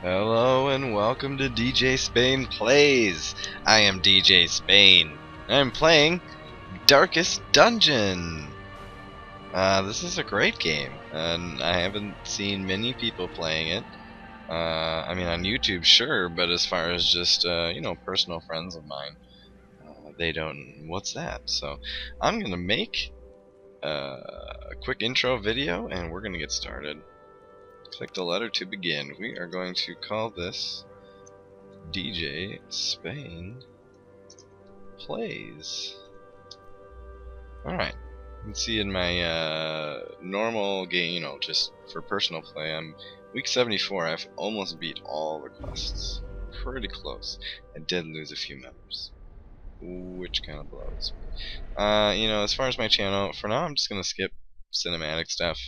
Hello and welcome to DJ Spain Plays. I am DJ Spain. I'm playing Darkest Dungeon. This is a great game, and I haven't seen many people playing it. I mean, on YouTube, sure, but as far as just personal friends of mine, they don't. What's that? So, I'm gonna make a quick intro video, and we're gonna get started. Click the letter to begin. We are going to call this DJ Spain Plays. Alright. You can see in my normal game, just for personal play, I'm week 74. I've almost beat all the quests. Pretty close. I did lose a few members, which kind of blows. As far as my channel, for now I'm just going to skip cinematic stuff.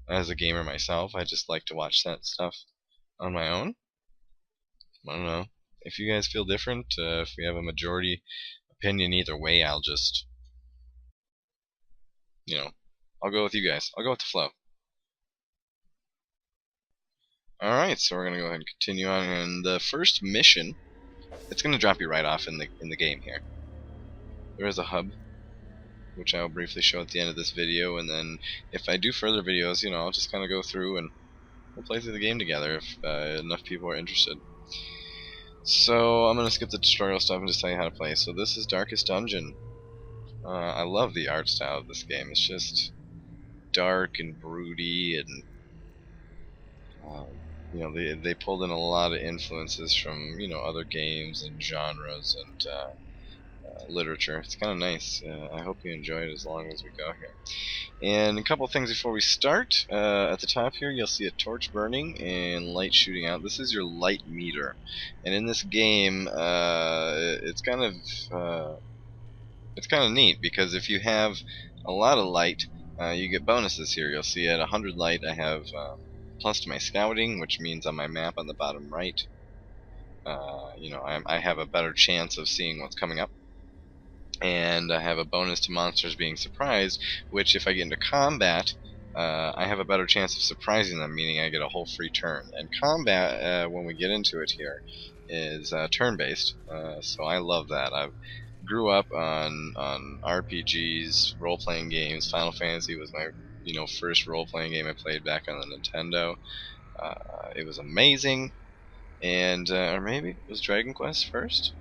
As a gamer myself, I just like to watch that stuff on my own. I don't know. If you guys feel different, if we have a majority opinion either way, I'll just, I'll go with you guys. I'll go with the flow. Alright, so we're going to go ahead and continue on. And the first mission, it's going to drop you right off in the game here. There is a hub, which I'll briefly show at the end of this video, and then if I do further videos, I'll just kind of go through and we'll play through the game together if enough people are interested. So I'm going to skip the tutorial stuff and just tell you how to play. So this is Darkest Dungeon. I love the art style of this game. It's just dark and broody, and they pulled in a lot of influences from other games and genres and literature. It's kind of nice. I hope you enjoy it as long as we go here. And a couple things before we start. At the top here you'll see a torch burning and light shooting out. This is your light meter. And in this game it's kind of neat, because if you have a lot of light, you get bonuses here. You'll see at 100 light I have plus to my scouting, which means on my map on the bottom right, I have a better chance of seeing what's coming up. And I have a bonus to monsters being surprised, which if I get into combat, I have a better chance of surprising them, meaning I get a whole free turn. And combat, when we get into it here, is turn-based, so I love that. I grew up on RPGs, role-playing games. Final Fantasy was my first role-playing game I played back on the Nintendo. It was amazing, and or maybe it was Dragon Quest first?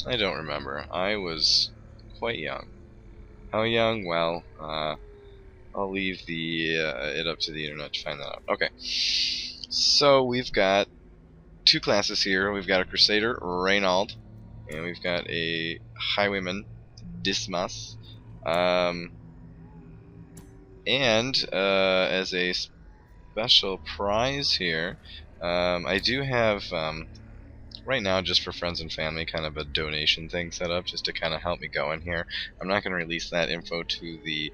I don't remember. I was quite young. How young? Well, I'll leave it up to the internet to find that out. Okay, so we've got two classes here. We've got a Crusader, Reynald, and we've got a Highwayman, Dismas. And as a special prize here, I do have right now, just for friends and family, kind of a donation thing set up just to kind of help me go in here. I'm not going to release that info to the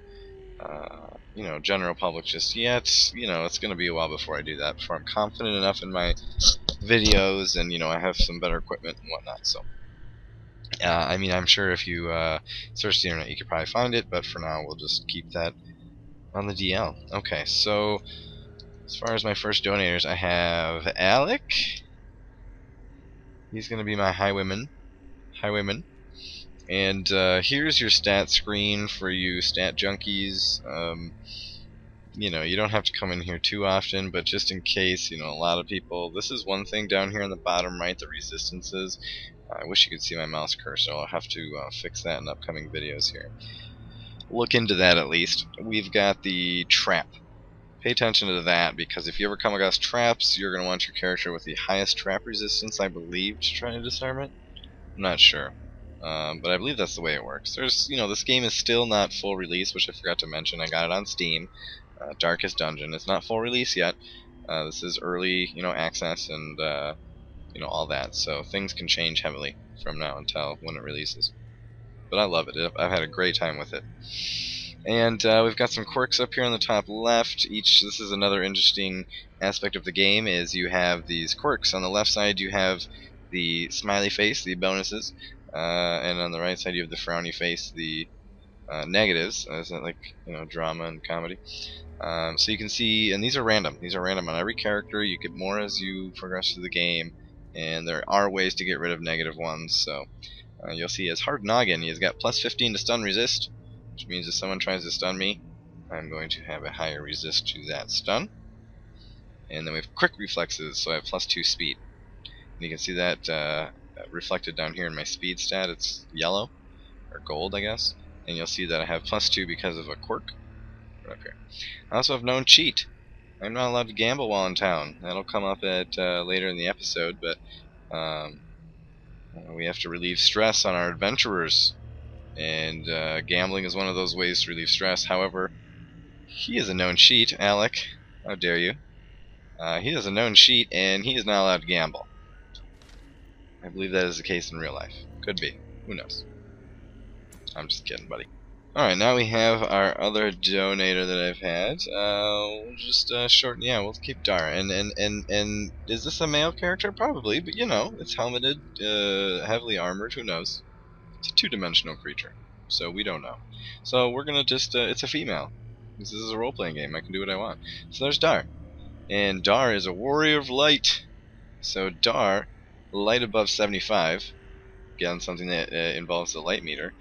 general public just yet. It's going to be a while before I do that, before I'm confident enough in my videos and I have some better equipment and whatnot. So I'm sure if you search the internet you could probably find it, but for now we'll just keep that on the DL. Okay, so as far as my first donators, I have Alec. He's going to be my Highwayman. And here's your stat screen for you stat junkies. You don't have to come in here too often, but just in case, a lot of people... This is one thing down here on the bottom right, the resistances. I wish you could see my mouse cursor. I'll have to fix that in upcoming videos here. Look into that at least. We've got the trap. Pay attention to that, because if you ever come across traps, you're going to want your character with the highest trap resistance, I believe, to try to disarm it. I'm not sure, but I believe that's the way it works. There's, this game is still not full release, which I forgot to mention. I got it on Steam, Darkest Dungeon. It's not full release yet. This is early, access and all that. So things can change heavily from now until when it releases. But I love it. I've had a great time with it. And we've got some quirks up here on the top left. This is another interesting aspect of the game, is you have these quirks. On the left side you have the smiley face, the bonuses, and on the right side you have the frowny face, the negatives. Isn't it like, you know, drama and comedy? So you can see, and these are random. These are random on every character. You get more as you progress through the game, and there are ways to get rid of negative ones. So you'll see as Hard Noggin, he's got plus 15 to stun resist, which means if someone tries to stun me, I'm going to have a higher resist to that stun. And then we have quick reflexes, so I have plus 2 speed. And you can see that reflected down here in my speed stat. It's yellow, or gold, I guess. And you'll see that I have plus 2 because of a quirk. Right up here. I also have known cheat. I'm not allowed to gamble while in town. That'll come up at later in the episode, but we have to relieve stress on our adventurers. And gambling is one of those ways to relieve stress. However, he is a known cheat, Alec. How dare you? He is a known cheat, and he is not allowed to gamble. I believe that is the case in real life. Could be. Who knows? I'm just kidding, buddy. Alright, now we have our other donator that I've had. We'll just shorten. Yeah, we'll keep Dar. And is this a male character? Probably, but you know, it's helmeted, heavily armored. Who knows? It's a two-dimensional creature, so we don't know. So we're gonna just. It's a female. This is a role-playing game. I can do what I want. So there's Dar, and Dar is a warrior of light. So Dar, light above 75. Again, something that involves the light meter.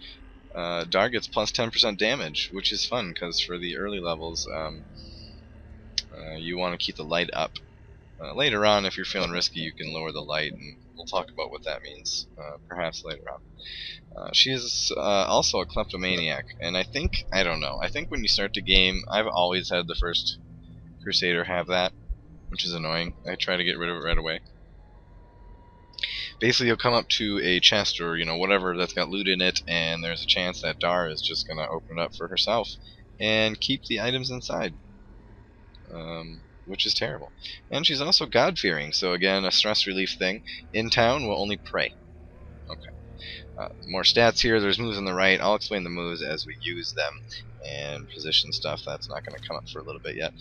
Dar gets plus 10% damage, which is fun because for the early levels, you want to keep the light up. Later on, if you're feeling risky, you can lower the light, and we'll talk about what that means, perhaps later on. She is also a kleptomaniac, and I don't know, I think when you start the game, I've always had the first Crusader have that, which is annoying. I try to get rid of it right away. Basically, you'll come up to a chest or, you know, whatever that's got loot in it, and there's a chance that Dar is just going to open it up for herself and keep the items inside, which is terrible. And she's also God-fearing, so again, a stress relief thing. In town, we'll only pray. Okay. More stats here. There's moves on the right. I'll explain the moves as we use them, and position stuff. That's not going to come up for a little bit yet.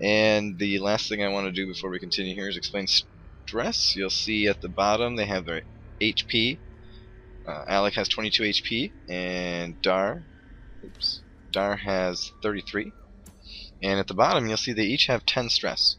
And the last thing I want to do before we continue here is explain stress. You'll see at the bottom they have their HP. Alec has 22 HP, and Dar has 33. And at the bottom you'll see they each have 10 stress.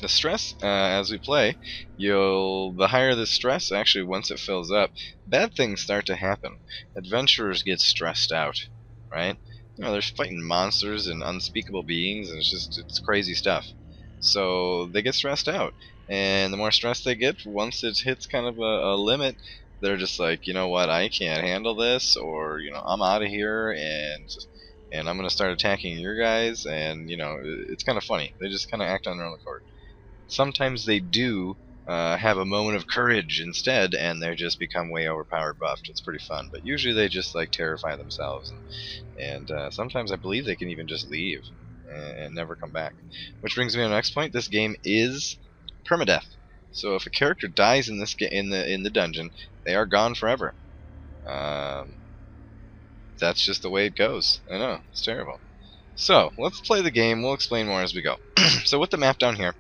The stress, as we play, the higher the stress, actually once it fills up, bad things start to happen. Adventurers get stressed out, right? You know, they're fighting monsters and unspeakable beings, and it's crazy stuff. So they get stressed out, and the more stress they get, once it hits kind of a limit, they're just like, you know what, I can't handle this, or, you know, I'm out of here, and I'm gonna start attacking your guys, and, you know, it's kind of funny. They just kind of act on their own accord. Sometimes they do have a moment of courage instead, and they just become way overpowered buffed. It's pretty fun, but usually they just like terrify themselves, and sometimes I believe they can even just leave and never come back. Which brings me to the next point. This game is permadeath. So if a character dies in this in the dungeon, they are gone forever. That's just the way it goes. I know, it's terrible. So let's play the game. We'll explain more as we go. So with the map down here,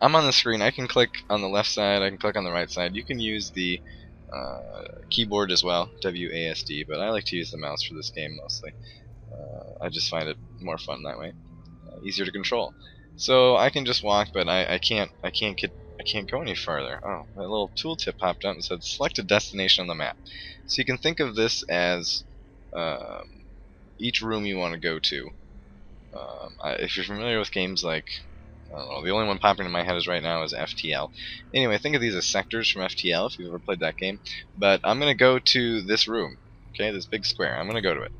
I'm on the screen. I can click on the left side. I can click on the right side. You can use the keyboard as well, WASD, but I like to use the mouse for this game mostly. I just find it more fun that way, easier to control. So I can just walk, but I can't go any farther. Oh, a little tooltip popped up and said select a destination on the map. So you can think of this as each room you want to go to. If you're familiar with games like, I don't know, the only one popping in my head right now is FTL. Anyway, think of these as sectors from FTL if you've ever played that game. But I'm going to go to this room, okay, this big square. I'm going to go to it.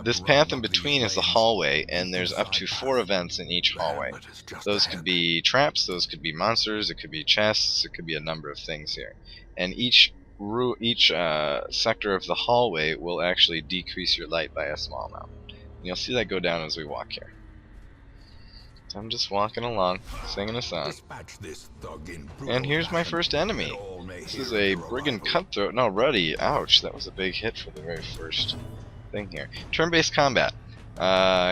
This path in between is the hallway, and there's up to 4 events in each hallway. Those could be traps, those could be monsters, it could be chests, it could be a number of things here. And each sector of the hallway will actually decrease your light by a small amount. And you'll see that go down as we walk here. So I'm just walking along, singing a song. And here's my first enemy. This is a brigand cutthroat. No, Ruddy. Ouch, that was a big hit for the very first thing here. Turn-based combat.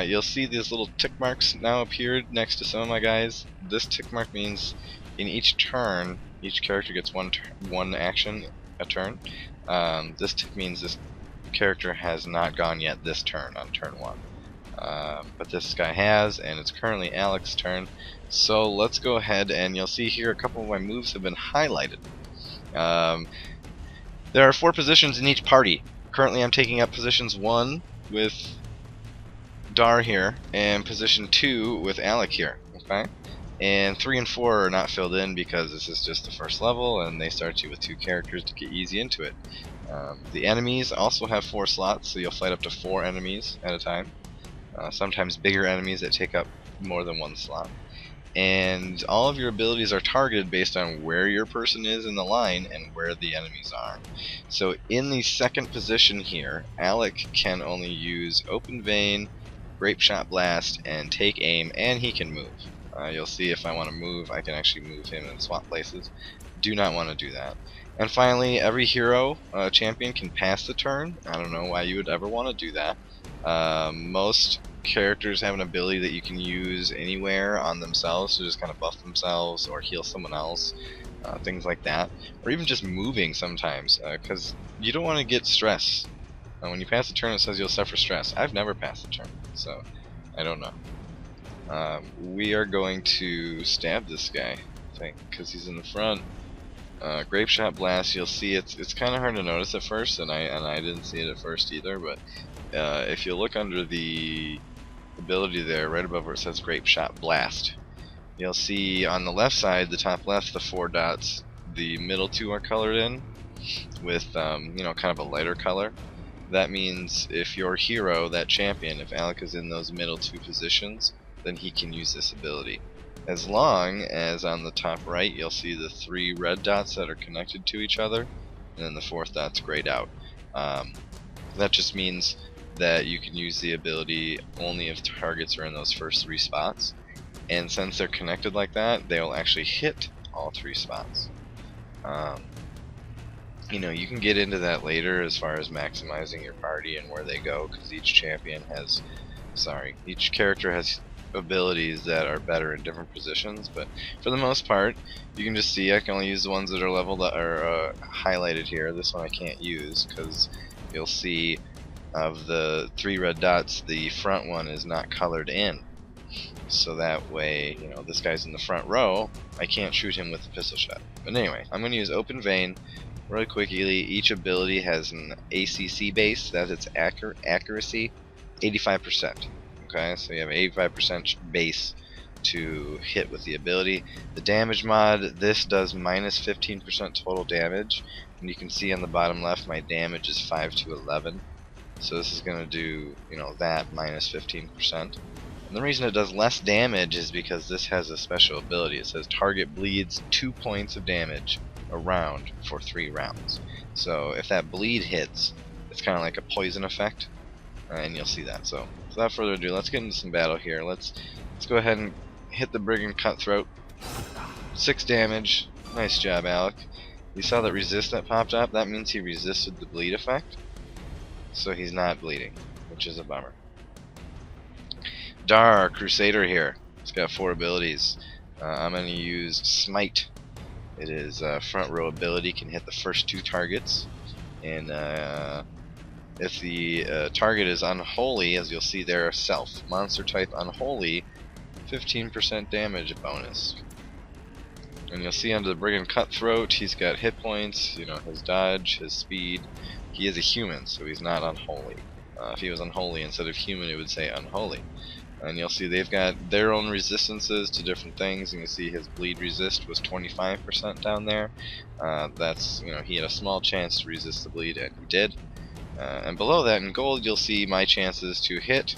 You'll see these little tick marks now appeared next to some of my guys. This tick mark means in each turn, each character gets one action a turn. This tick means this character has not gone yet this turn, on turn 1. But this guy has, and it's currently Alex's turn. So let's go ahead, and you'll see here a couple of my moves have been highlighted. There are 4 positions in each party. Currently I'm taking up positions 1 with Dar here, and position 2 with Alec here. Okay? And 3 and 4 are not filled in because this is just the first level, and they start you with 2 characters to get easy into it. The enemies also have 4 slots, so you'll fight up to 4 enemies at a time. Sometimes bigger enemies that take up more than 1 slot. And all of your abilities are targeted based on where your person is in the line and where the enemies are. So in the second position here, Alec can only use Open Vein, Grape Shot Blast, and Take Aim, and he can move. You'll see if I want to move, I can actually move him and swap places. Do not want to do that. And finally, every hero champion can pass the turn. I don't know why you would ever want to do that. Most characters have an ability that you can use anywhere on themselves to just kind of buff themselves or heal someone else, things like that, or even just moving sometimes, because you don't want to get stress. When you pass the turn, it says you'll suffer stress. I've never passed the turn, so I don't know. We are going to stab this guy, I think, because he's in the front. Grape Shot Blast, you'll see it's kind of hard to notice at first, and I didn't see it at first either, but if you look under the ability there, right above where it says Grape Shot Blast, you'll see on the left side, the top left, the 4 dots. The middle 2 are colored in with you know, kind of a lighter color. That means if your hero, that champion, if Alec is in those middle 2 positions, then he can use this ability. As long as on the top right you'll see the 3 red dots that are connected to each other, and then the 4th dot's grayed out. That just means that you can use the ability only if targets are in those first 3 spots, and since they're connected like that, they will actually hit all 3 spots. You know, you can get into that later as far as maximizing your party and where they go, because each character has abilities that are better in different positions, but for the most part, you can just see I can only use the ones that are leveled or highlighted here. This one I can't use because you'll see of the 3 red dots, the front one is not colored in. So that way, you know, this guy's in the front row, I can't shoot him with the pistol shot. But anyway, I'm going to use Open Vein really quickly. Each ability has an ACC base, that's its accuracy, 85%. Okay, so you have an 85% base to hit with the ability. The damage mod, this does minus 15% total damage, and you can see on the bottom left my damage is 5 to 11. So this is going to do, you know, that minus 15%. And the reason it does less damage is because this has a special ability. It says target bleeds 2 points of damage a round for 3 rounds. So if that bleed hits, it's kind of like a poison effect, and you'll see that. So without further ado, let's get into some battle here. Let's go ahead and hit the Brigand Cutthroat. 6 damage. Nice job, Alec. You saw that resist that popped up? That means he resisted the bleed effect. So he's not bleeding, which is a bummer. Dar, Crusader here. He's got 4 abilities. I'm going to use Smite. It is front row ability, can hit the first 2 targets. And if the target is unholy, as you'll see there, self. Monster type unholy, 15% damage bonus. And you'll see under the Brigand Cutthroat, he's got hit points, you know, his dodge, his speed. He is a human, so he's not unholy. If he was unholy instead of human, it would say unholy. And you'll see they've got their own resistances to different things. And you see his bleed resist was 25% down there. That's, you know, he had a small chance to resist the bleed, and he did. And below that in gold, you'll see my chances to hit,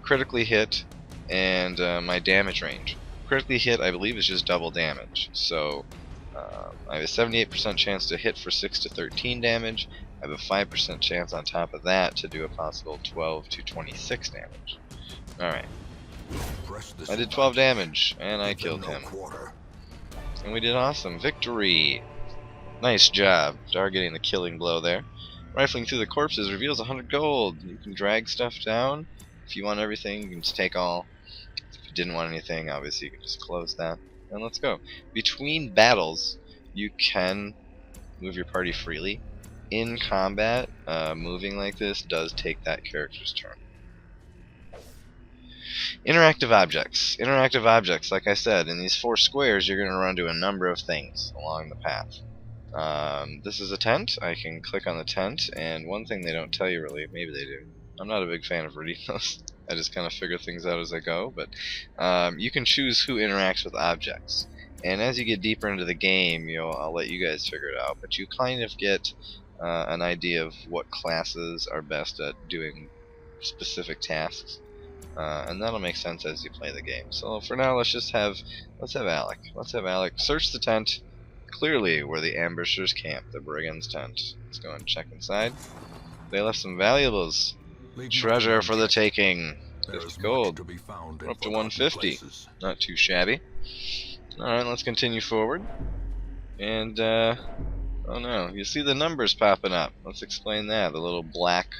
critically hit, and my damage range. Critically hit, I believe, is just double damage. So I have a 78% chance to hit for 6 to 13 damage. I have a 5% chance on top of that to do a possible 12 to 26 damage. Alright. I did 12 damage, and I killed him. And we did awesome. Victory! Nice job. Dar getting the killing blow there. Rifling through the corpses reveals 100 gold. You can drag stuff down. If you want everything, you can just take all. If you didn't want anything, obviously you can just close that. And let's go. Between battles, you can move your party freely. in combat, moving like this does take that character's turn. Interactive objects. Interactive objects, like I said, in these 4 squares, you're going to run into a number of things along the path. This is a tent. I can click on the tent, and one thing they don't tell you really, maybe they do. I'm not a big fan of reading those. I just kind of figure things out as I go, but you can choose who interacts with objects. And as you get deeper into the game, I'll let you guys figure it out, but you kind of get an idea of what classes are best at doing specific tasks. And that'll make sense as you play the game. So for now, let's have Alec. Let's have Alec search the tent, clearly where the ambushers camp, the brigands' tent. Let's go and check inside. They left some valuables. Treasure for the taking. 50 gold. We're up to 150. Not too shabby. Alright, let's continue forward. And, oh no, you see the numbers popping up. Let's explain that. The little black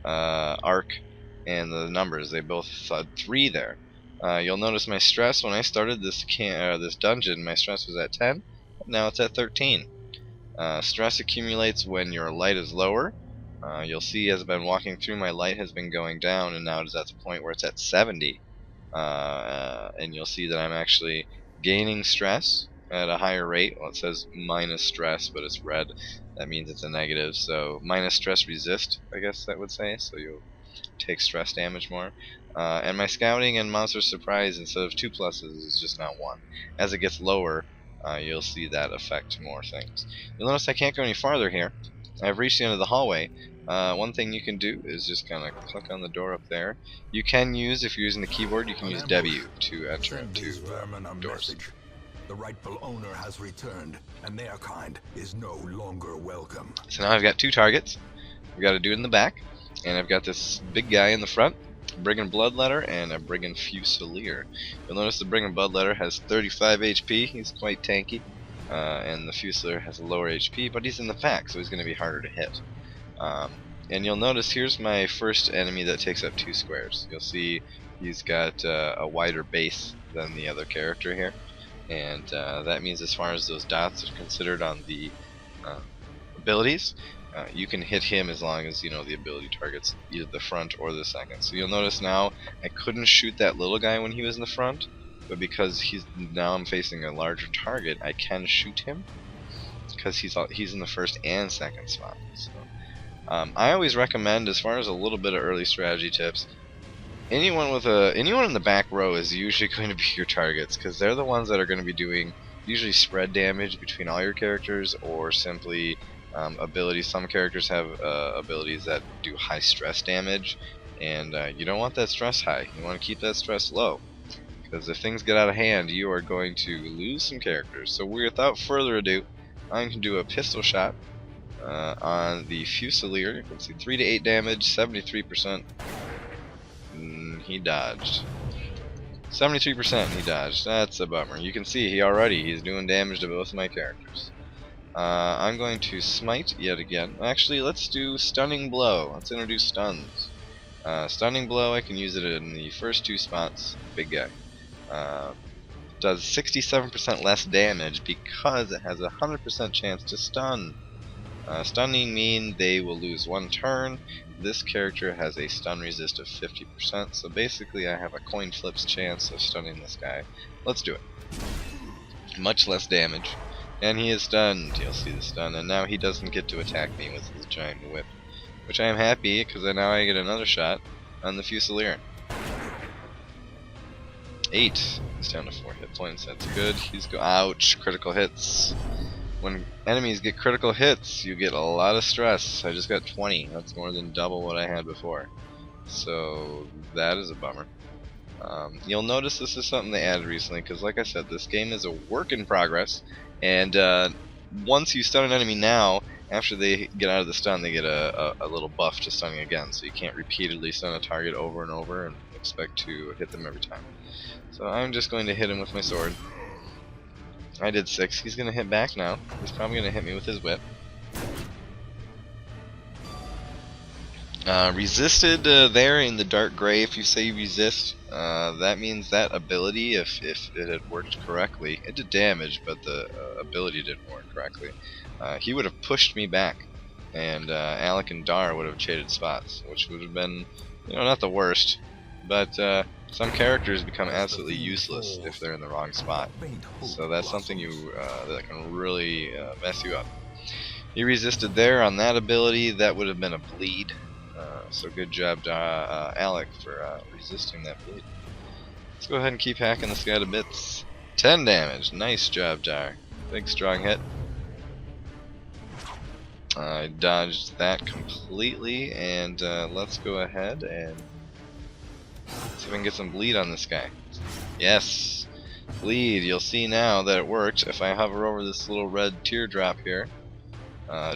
arc and the numbers, they both said 3 there. You'll notice my stress when I started this dungeon, my stress was at 10. Now it's at 13. Stress accumulates when your light is lower. You'll see as I've been walking through, my light has been going down, and now it is at the point where it's at 70. And you'll see that I'm actually gaining stress at a higher rate. Well, it says minus stress, but it's red. That means it's a negative. So minus stress resist, I guess that would say. So you'll take stress damage more. And my scouting and monster surprise, instead of 2 pluses, is just now 1. As it gets lower, you'll see that affect more things. You'll notice I can't go any farther here. I've reached the end of the hallway. One thing you can do is just kind of click on the door up there. You can use, if you're using the keyboard, you can use W to enter into doors. The rightful owner has returned, and their kind is no longer welcome. So now I've got 2 targets. I've got a dude in the back, and I've got this big guy in the front, Brigand Bloodletter, and a Brigand Fusilier. You'll notice the Brigand Bloodletter has 35 HP. He's quite tanky. And the Fusilier has a lower HP, but he's in the back, so he's going to be harder to hit. And you'll notice here's my first enemy that takes up 2 squares. You'll see he's got a wider base than the other character here, and that means as far as those dots are considered on the abilities, you can hit him as long as the ability targets either the front or the second. So you'll notice now I couldn't shoot that little guy when he was in the front, but because now I'm facing a larger target, I can shoot him because he's in the first and second spot. So, I always recommend, as far as a little bit of early strategy tips, anyone in the back row is usually going to be your targets, because they're the ones that are going to be doing usually spread damage between all your characters, or simply abilities. Some characters have abilities that do high stress damage, and you don't want that stress high. You want to keep that stress low, because if things get out of hand, you are going to lose some characters. So without further ado, I'm going to do a pistol shot on the Fusilier. You can see 3 to 8 damage, 73%. He dodged. 73% he dodged. That's a bummer. You can see he's doing damage to both of my characters. I'm going to smite yet again. Actually, let's do Stunning Blow. Let's introduce stuns. Stunning Blow, I can use it in the first 2 spots. Big guy. Does 67% less damage because it has a 100% chance to stun. Stunning mean they will lose 1 turn. This character has a stun resist of 50%, so basically I have a coin flip's chance of stunning this guy. Let's do it. Much less damage. And he is stunned. You'll see the stun, and now he doesn't get to attack me with his giant whip, which I am happy, because now I get another shot on the Fusilier. 8. He's down to 4 hit points. That's good. Ouch! Critical hits. When enemies get critical hits, you get a lot of stress. I just got 20. That's more than double what I had before. So that is a bummer. You'll notice this is something they added recently, because like I said, this game is a work in progress, and once you stun an enemy now, after they get out of the stun, they get a little buff to stunning again, so you can't repeatedly stun a target over and over and expect to hit them every time. So I'm just going to hit him with my sword. I did 6. He's going to hit back now. He's probably going to hit me with his whip. Resisted there in the dark gray. If you say resist, that means that ability, if it had worked correctly, it did damage, but the ability didn't work correctly. He would have pushed me back. and Alec and Dar would have traded spots, which would have been, you know, not the worst, but some characters become absolutely useless if they're in the wrong spot. So that's something that can really mess you up. He resisted there on that ability. That would have been a bleed. So good job to Alec for resisting that bleed. Let's go ahead and keep hacking this guy to bits. 10 damage. Nice job, Dar. Big strong hit. I dodged that completely, and let's go ahead and see if I can get some bleed on this guy. Yes! Bleed. You'll see now that it worked. If I hover over this little red teardrop here,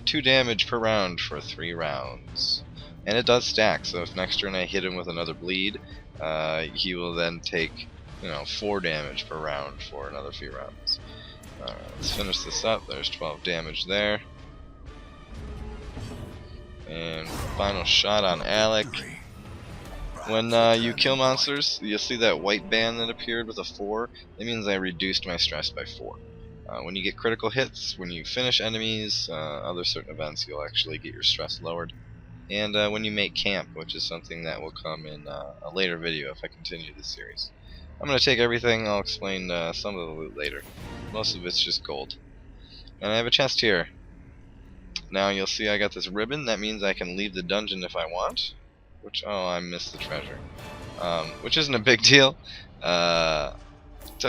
2 damage per round for 3 rounds. And it does stack, so if next turn I hit him with another bleed, he will then take, you know, 4 damage per round for another few rounds. Let's finish this up. There's 12 damage there. And final shot on Alec. When you kill monsters, you'll see that white band that appeared with a 4. That means I reduced my stress by 4. When you get critical hits, when you finish enemies, other certain events, you'll actually get your stress lowered. And when you make camp, which is something that will come in a later video if I continue this series. I'm going to take everything. I'll explain some of the loot later. Most of it's just gold. And I have a chest here. Now you'll see I got this ribbon. That means I can leave the dungeon if I want. Which, oh, I missed the treasure. Which isn't a big deal. Tell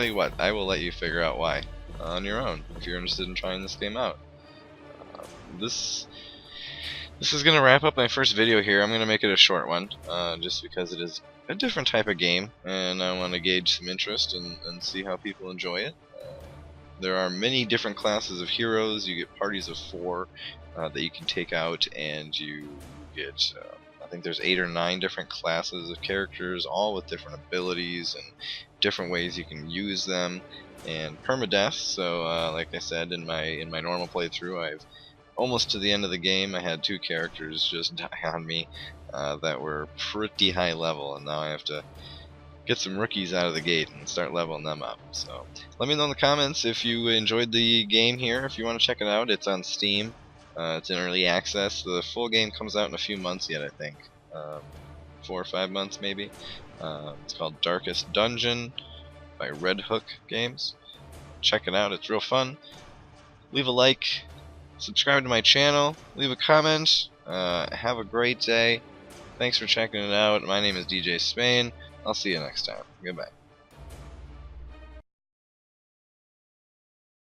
you what, I will let you figure out why on your own if you're interested in trying this game out. This is going to wrap up my first video here. I'm going to make it a short one, just because it is a different type of game, and I want to gauge some interest and see how people enjoy it. There are many different classes of heroes. You get parties of 4 that you can take out, and you get, I think there's 8 or 9 different classes of characters, all with different abilities and different ways you can use them, and permadeath. So, like I said, in my normal playthrough, I've almost to the end of the game, I had 2 characters just die on me that were pretty high level, and now I have to get some rookies out of the gate and start leveling them up. So let me know in the comments if you enjoyed the game here. If you want to check it out, it's on Steam. It's in early access. The full game comes out in a few months yet, I think. 4 or 5 months maybe. It's called Darkest Dungeon by Red Hook Games. Check it out, it's real fun. Leave a like. Subscribe to my channel, leave a comment, have a great day. Thanks for checking it out. My name is DJ Spain. I'll see you next time. Goodbye.